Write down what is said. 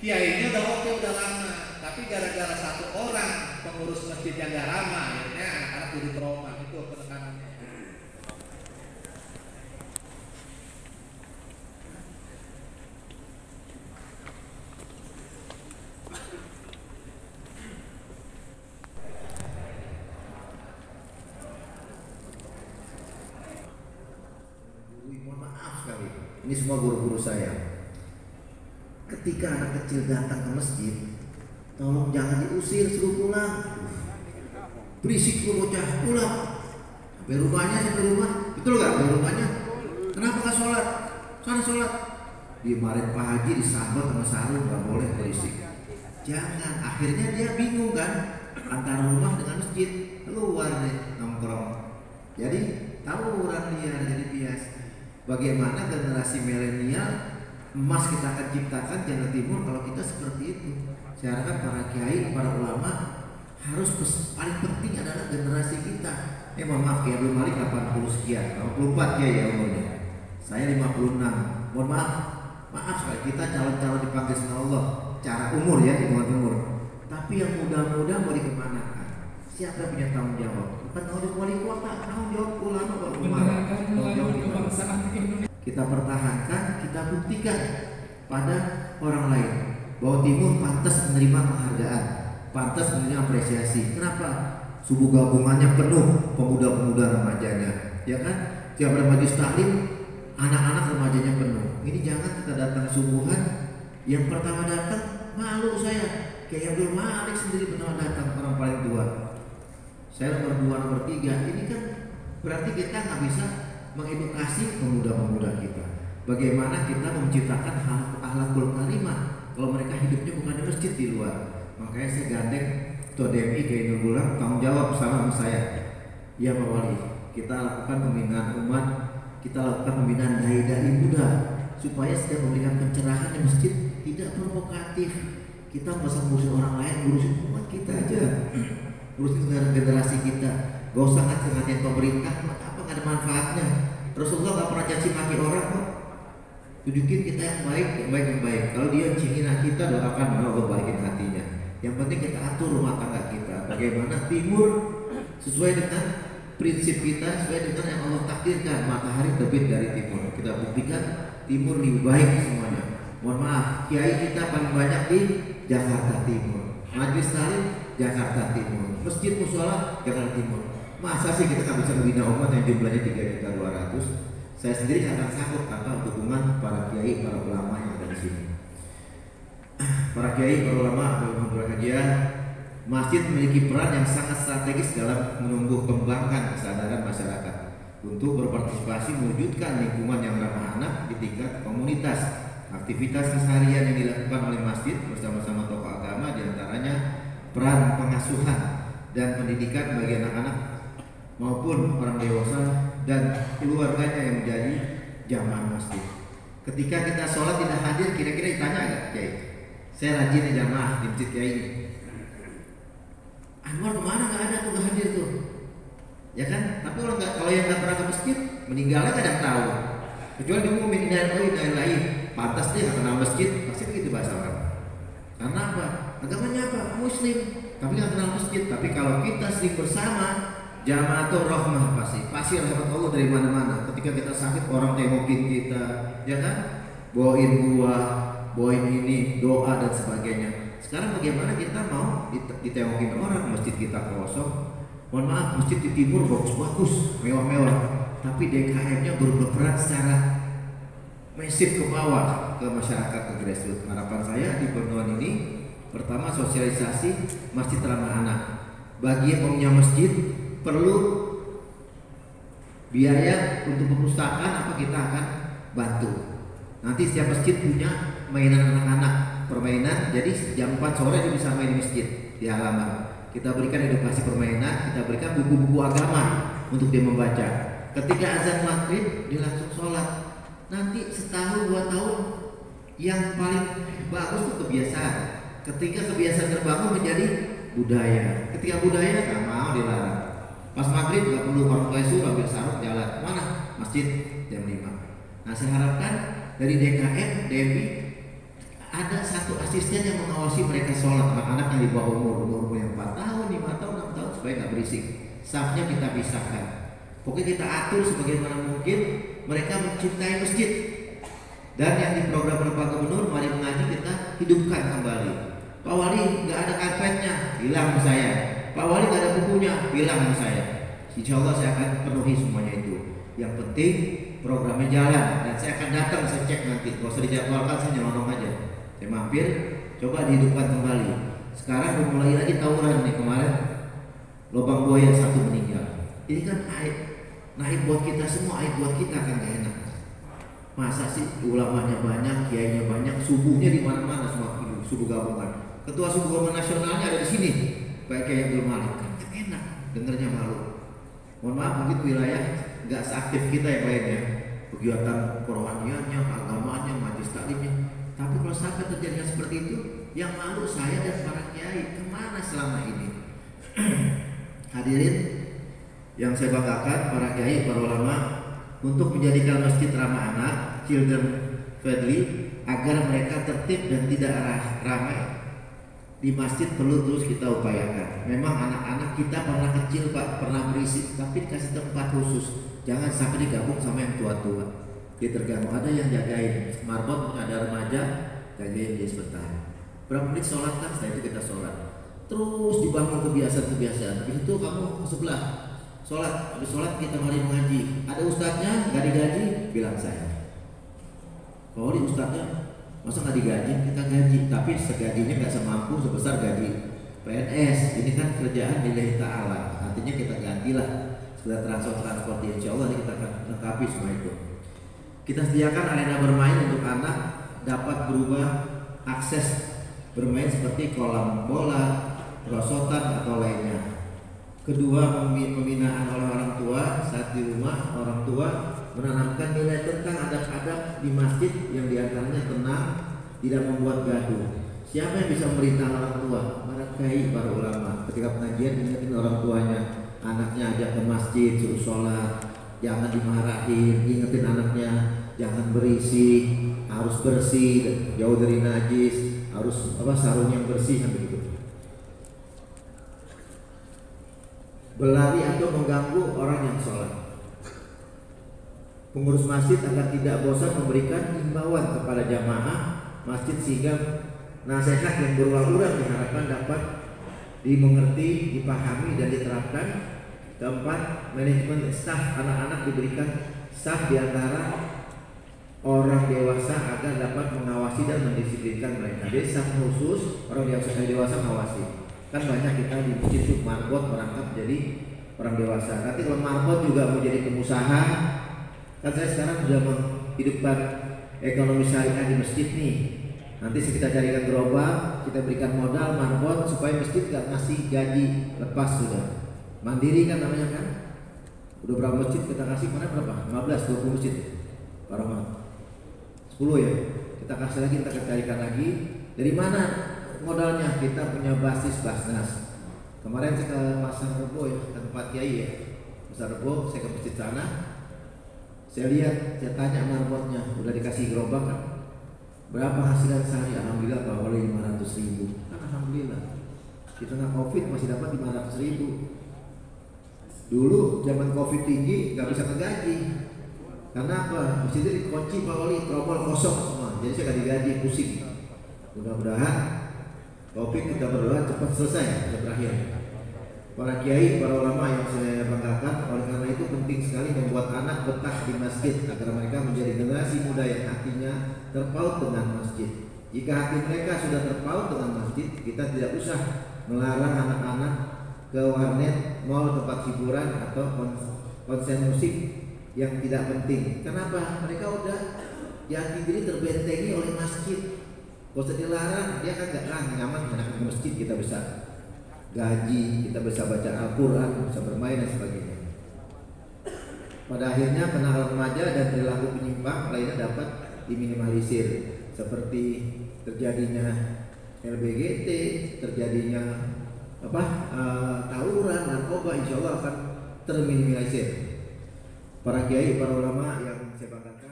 kiainya udah oke, udah lama, tapi gara-gara satu orang pengurus masjid yang gak ramah, akhirnya anak-anak jadi trauma. Itu penekanannya. Mohon maaf sekali, ini semua guru-guru saya. Ketika anak kecil datang ke masjid, tolong jangan diusir, suruh pulang. Berisik lu bocah, pulang. Sampai rumah, betul gak? Sampai rumahnya, kenapa gak sholat? Sana sholat. Dimarahin Pak Haji, disambut sama sarung, gak boleh berisik. Jangan, akhirnya dia bingung kan, antara rumah dengan masjid, keluar nih nongkrong. Jadi tawuran dia jadi bias. Bagaimana generasi milenial emas kita akan ciptakan Jawa Timur kalau kita seperti itu. Saya harapkan para kiai, para ulama harus paling penting adalah generasi kita. Mohon maaf, Kiai Abdul Malik 80 sekian, 84 Kiai ya umurnya. Saya 56. Mohon maaf sekali, kita calon-calon dipanggil sama Allah cara umur ya, hitungan umur. Tapi yang muda-muda mau dikemanakan? Siapa yang punya tanggung jawab? Bukan tanggung jawab wali kota, tanggung jawab ulama Pak Umar. Kita pertahankan, kita buktikan pada orang lain bahwa Timur pantas menerima penghargaan, pantas menerima apresiasi. Kenapa? Subuh gabungannya penuh pemuda-pemuda remajanya, ya kan? Tiap ada majelis taklim, anak-anak remajanya penuh. Ini jangan kita datang subuhan, yang pertama datang malu saya, kayak Abdul Malik sendiri pertama datang, orang paling tua. Saya nomor 2, nomor 3. Ini kan berarti kita nggak bisa mengedukasi pemuda-pemuda kita. Bagaimana kita menciptakan akhlakul karimah kalau mereka hidupnya bukan di masjid, di luar. Makanya saya gandeng Ketua DMI Kiai Nur Bulan tanggung jawab sama saya. Ya Pak Wali, kita lakukan pembinaan umat, kita lakukan pembinaan dai-dai muda supaya setiap memberikan pencerahan di masjid tidak provokatif. Kita nggak usah ngurusin orang lain, ngurusin umat kita aja, ngurusin generasi kita. Gak usah ngatain pemerintah, apa nggak ada manfaatnya. Rasulullah nggak pernah caci maki orang kok. Tunjukin kita yang baik. Kalau dia menghina kita, doakan Allah balikin hatinya. Yang penting kita atur rumah tangga kita. Bagaimana Timur sesuai dengan prinsip kita, sesuai dengan yang Allah takdirkan. Matahari terbit dari timur. Kita buktikan Timur lebih baik semuanya. Mohon maaf, kiai kita paling banyak di Jakarta Timur. Majelis Taklim Jakarta Timur. Masjid Mushola Jakarta Timur. Masa sih kita nggak bisa membina umat yang jumlahnya 3.200.000? Saya sendiri akan sanggup tanpa dukungan para kiai, para ulama yang ada di sini. Para kiai, para ulama, para kajian, masjid memiliki peran yang sangat strategis dalam menumbuh kembangkan kesadaran masyarakat untuk berpartisipasi mewujudkan lingkungan yang ramah anak di tingkat komunitas. Aktivitas keseharian yang dilakukan oleh masjid bersama-sama tokoh agama diantaranya peran pengasuhan dan pendidikan bagi anak-anak maupun orang dewasa dan keluarganya yang menjadi jamaah masjid. Ketika kita sholat tidak hadir, kira-kira ditanya nggak Kiai? Saya rajin di jamaah di masjid Kiai ini. Anwar kemana? Nggak ada tuh, nggak hadir tuh. Ya kan? Tapi kalau yang nggak pernah ke masjid, meninggalnya nggak ada yang tahu. Kecuali diumumin dan lain. Pantas dia nggak kenal masjid, pasti begitu bahasa orang. Karena apa? Agamanya apa? Muslim, tapi nggak kenal masjid. Tapi kalau kita sering bersama, jamaatul rahmah pasti rahmat Allah dari mana-mana. Ketika kita sakit, orang tengokin kita, ya kan? Bawain buah, bawain ini, doa dan sebagainya. Sekarang bagaimana kita mau ditengokin orang? Masjid kita kosong. Mohon maaf, masjid di timur bagus-bagus, mewah-mewah, tapi DKM-nya berperan secara masif ke bawah, ke masyarakat, ke grassroots. Harapan saya di pertemuan ini, pertama sosialisasi masjid ramah anak. Bagi yang punya masjid perlu biaya untuk perpustakaan, apa kita akan bantu. Nanti setiap masjid punya mainan anak-anak, permainan. Jadi jam 4 sore dia bisa main di masjid di halaman. Kita berikan edukasi permainan, kita berikan buku-buku agama untuk dia membaca. Ketika azan maghrib dia langsung sholat. Nanti setahun 2 tahun yang paling bagus itu kebiasaan. Ketika kebiasaan terbangun menjadi budaya. Ketika budaya nggak mau dilarang. Pas maghrib nggak perlu orang tua suruh ambil sarung jalan mana masjid jam 5. Nah saya harapkan dari DKM, DMI ada satu asisten yang mengawasi mereka sholat, anak-anak yang di bawah umur yang 4 tahun, 5 tahun, 6 tahun, supaya nggak berisik. Safnya kita pisahkan. Pokoknya kita atur sebagaimana mungkin mereka mencintai masjid. Dan yang di program oleh Pak Gubernur, mari mengaji kita hidupkan kembali. Pak Wali nggak ada karpetnya, bilang ke saya. Pak Wali nggak ada bukunya, bilang ke saya. Insya Allah saya akan penuhi semuanya itu. Yang penting programnya jalan, dan saya akan datang, saya cek nanti. Kalau usah dijadwalkan, saya nyelonong aja. Saya mampir, coba dihidupkan kembali. Sekarang udah mulai lagi tawuran nih, kemarin lubang buaya 1 meninggal. Ini kan aib, naib buat kita semua, aib buat kita kan gak enak. Masa sih ulamanya banyak, kiainya banyak, subuhnya di mana-mana semua subuh gabungan. Ketua subuh gabungan nasionalnya ada di sini, kayak Abdul Malik, kan gak enak, dengernya malu. Mohon maaf, mungkin wilayah nggak seaktif kita yang lainnya, kegiatan kerohaniannya, agamanya, majelis taklimnya. Tapi kalau sampai terjadi seperti itu, yang malu saya dan para kiai. Kemana selama ini? Hadirin yang saya banggakan, para kiai, para ulama, untuk menjadikan masjid ramah anak, children friendly, agar mereka tertib dan tidak ramai di masjid, perlu terus kita upayakan. Memang anak-anak kita pernah kecil Pak, pernah berisik, tapi dikasih tempat khusus. Jangan sampai digabung sama yang tua-tua. Dia terganggu, ada yang jagain. Marbot ada remaja, jagain dia sebentar. Berapa menit sholat kan? Setelah itu kita sholat. Terus dibangun kebiasaan-kebiasaan. Habis itu kamu ke sebelah sholat. Habis sholat kita mari mengaji. Ada ustadznya, nggak digaji, bilang saya. Kalau di ustadznya, masa nggak digaji? Kita gaji, tapi segajinya nggak semampu sebesar gaji PNS. Ini kan kerjaan lillahi ta'ala. Artinya kita gantilah. Sudah transport ya, insya Allah kita akan lengkapi semua itu. Kita sediakan arena bermain untuk anak dapat berubah akses bermain seperti kolam bola, perosotan atau lainnya. Kedua, pembinaan oleh orang tua saat di rumah. Orang tua menanamkan nilai tentang adab-adab di masjid yang diantaranya tenang, tidak membuat gaduh. Siapa yang bisa memerintah orang tua? Para kiai, para ulama. Ketika pengajian ingetin orang tuanya, anaknya ajak ke masjid, suruh sholat, jangan dimarahin, ingetin anaknya, jangan berisik, harus bersih, jauh dari najis, harus sarung yang bersih, kan begitu. Berlari atau mengganggu orang yang sholat. Pengurus masjid agar tidak bosan memberikan himbauan kepada jamaah masjid sehingga nasihat yang berulang-ulang diharapkan dapat dimengerti, dipahami dan diterapkan. Keempat, manajemen staf anak-anak diberikan staf di antara orang dewasa agar dapat mengawasi dan mendisiplinkan mereka. Jadi staf khusus orang dewasa mengawasi. Kan banyak kita di masjid itu marbot merangkap jadi orang dewasa. Nanti kalau marbot juga mau jadi pengusaha, kan saya sekarang sudah menghidupkan ekonomi syariah di masjid nih. Nanti kita carikan gerobak, kita berikan modal marbot supaya masjid gak ngasih gaji lepas sudah. Mandiri kan namanya kan. Udah berapa masjid kita kasih, mana berapa? 15, 20 masjid. Pak Rahmat 10 ya. Kita kasih lagi, kita carikan lagi. Dari mana modalnya? Kita punya basis Basnas. Kemarin saya ke Pasar Rebo ya, ke tempat Kiai ya. Pasar Rebo, saya ke masjid sana. Saya lihat, saya tanya marbotnya, udah dikasih gerobak kan? Berapa hasilan sehari? Alhamdulillah Pak Wali 500.000. Kan alhamdulillah. Di tengah Covid masih dapat 500.000. Dulu zaman Covid tinggi nggak bisa kegaji. Karena apa? Masjid itu dikunci Pak Wali, tromol kosong semua. Jadi saya nggak digaji, pusing. Mudah-mudahan Covid kita berdoa cepat selesai, cepat berakhir. Para kiai, para ulama yang saya banggakan, oleh karena itu penting sekali membuat anak betah di masjid agar mereka menjadi generasi muda yang hatinya terpaut dengan masjid. Jika hati mereka sudah terpaut dengan masjid, kita tidak usah melarang anak-anak ke warnet, mall, tempat hiburan atau konser musik yang tidak penting. Kenapa? Mereka udah yakin diri terbentengi oleh masjid. Kalau usah dilarang, dia kan gak nyaman anak ke masjid, kita bisa gaji, kita bisa baca Al-Quran, bisa bermain dan sebagainya. Pada akhirnya kenakalan remaja dan perilaku penyimpang lainnya dapat diminimalisir, seperti terjadinya LBGT, terjadinya tawuran, narkoba, insya Allah akan terminimalisir. Para kiai, para ulama yang saya banggakan.